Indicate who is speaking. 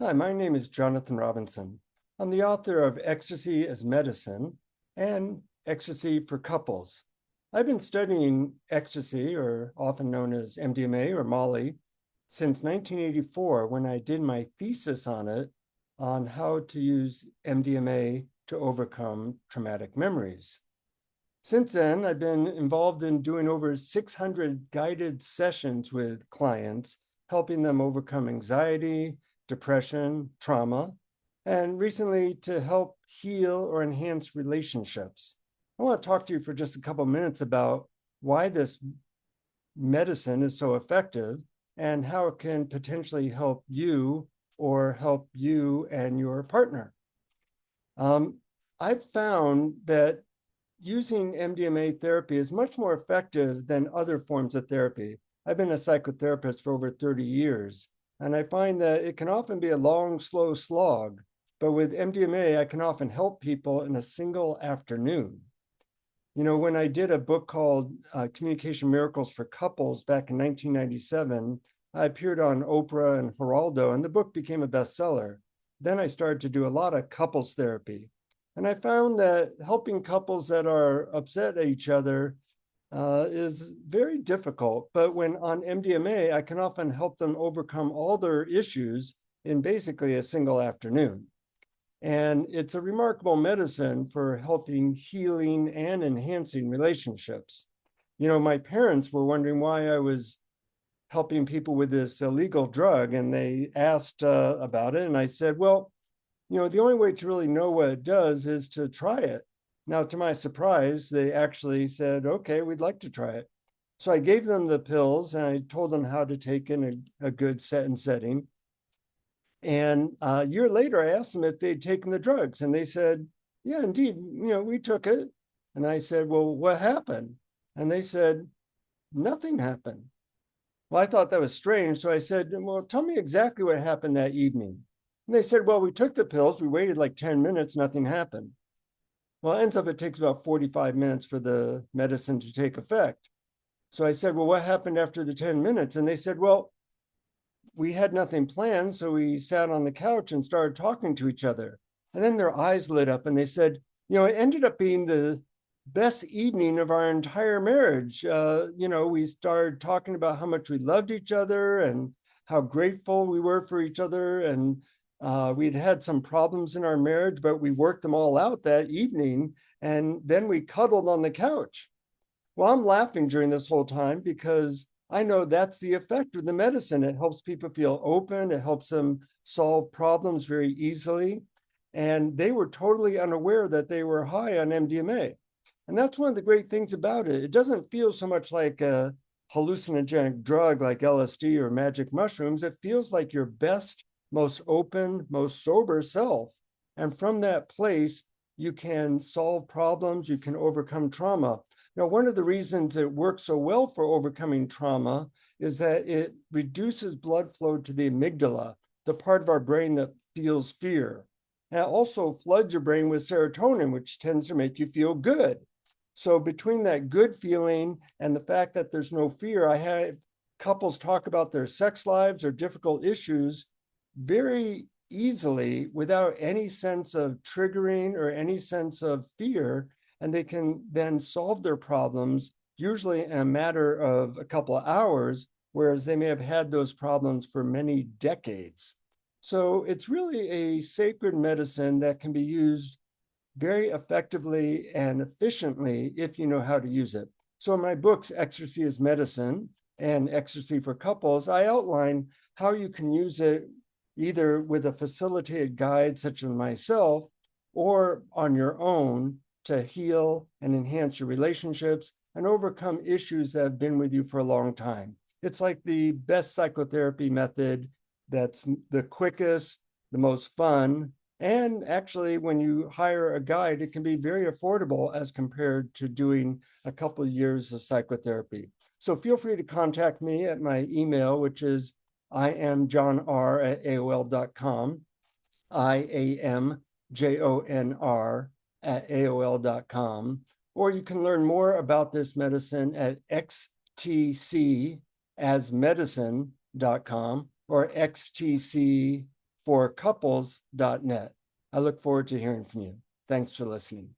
Speaker 1: Hi, my name is Jonathan Robinson. I'm the author of Ecstasy as Medicine and Ecstasy for Couples. I've been studying ecstasy, or often known as MDMA or Molly, since 1984 when I did my thesis on it, on how to use MDMA to overcome traumatic memories. Since then, I've been involved in doing over 600 guided sessions with clients, helping them overcome anxiety, depression, trauma, and recently to help heal or enhance relationships. I want to talk to you for just a couple minutes about why this medicine is so effective and how it can potentially help you or help you and your partner. I've found that using MDMA therapy is much more effective than other forms of therapy. I've been a psychotherapist for over 30 years, and I find that it can often be a long, slow slog. But with MDMA, I can often help people in a single afternoon. You know, when I did a book called Communication Miracles for Couples back in 1997, I appeared on Oprah and Geraldo, and the book became a bestseller. Then I started to do a lot of couples therapy. And I found that helping couples that are upset at each other is very difficult. But when on MDMA, I can often help them overcome all their issues in basically a single afternoon. And it's a remarkable medicine for helping healing and enhancing relationships. You know, my parents were wondering why I was helping people with this illegal drug, and they asked about it. And I said, well, you know, the only way to really know what it does is to try it. Now, to my surprise, they actually said, okay, we'd like to try it. So I gave them the pills and I told them how to take in a good set and setting. And a year later, I asked them if they'd taken the drugs, and they said, yeah, indeed, you know, we took it. And I said, well, what happened? And they said, nothing happened. Well, I thought that was strange. So I said, well, tell me exactly what happened that evening. And they said, well, we took the pills, we waited like 10 minutes, nothing happened. Well, it ends up it takes about 45 minutes for the medicine to take effect. So I said, well, what happened after the 10 minutes? And they said, well, we had nothing planned, so we sat on the couch and started talking to each other. And then their eyes lit up and they said, you know, it ended up being the best evening of our entire marriage. You know, we started talking about how much we loved each other and how grateful we were for each other. And we'd had some problems in our marriage, but we worked them all out that evening. And then we cuddled on the couch. Well, I'm laughing during this whole time because I know that's the effect of the medicine. It helps people feel open. It helps them solve problems very easily. And they were totally unaware that they were high on MDMA. And that's one of the great things about it. It doesn't feel so much like a hallucinogenic drug like LSD or magic mushrooms. It feels like your best, most open, most sober self. And from that place, you can solve problems, you can overcome trauma. Now, one of the reasons it works so well for overcoming trauma is that it reduces blood flow to the amygdala, the part of our brain that feels fear. And it also floods your brain with serotonin, which tends to make you feel good. So between that good feeling and the fact that there's no fear, I have couples talk about their sex lives or difficult issues very easily without any sense of triggering or any sense of fear, and they can then solve their problems usually in a matter of a couple of hours, whereas they may have had those problems for many decades. So it's really a sacred medicine that can be used very effectively and efficiently if you know how to use it. So in my books, Ecstasy is Medicine and Ecstasy for Couples, I outline how you can use it either with a facilitated guide such as myself or on your own to heal and enhance your relationships and overcome issues that have been with you for a long time. It's like the best psychotherapy method that's the quickest, the most fun, and actually, when you hire a guide, it can be very affordable as compared to doing a couple of years of psychotherapy. So feel free to contact me at my email, which is iamjohnr@aol.com, iamjonr@aol.com, or you can learn more about this medicine at xtcasmedicine.com or xtc for couples.net. I look forward to hearing from you. Thanks for listening.